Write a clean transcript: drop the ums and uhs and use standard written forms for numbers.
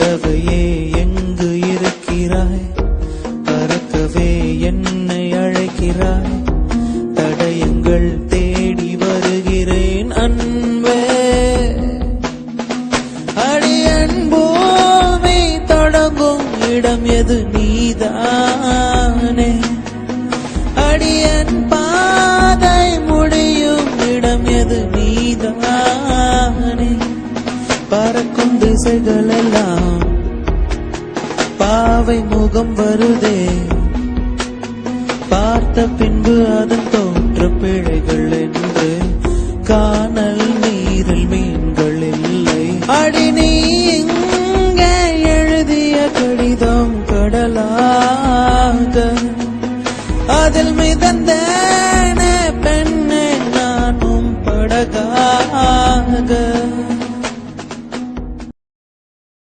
பறவையே எங்கு இருக்கிறாய்? பறக்கவே என்னை அழைக்கிறாய். தடயங்கள் தேடி வருகிறேன் அன்பே. அடியன் பூமி தொடங்கும் இடம் எது நீதானே. அடியன் பாதை முடியும் இடம் எது நீதானே. பறக்கும் திசைகள் எல்லாம் பாவை முகம் வருதே. பார்த்த பின்பு அதன் தோற்ற பிழைகள்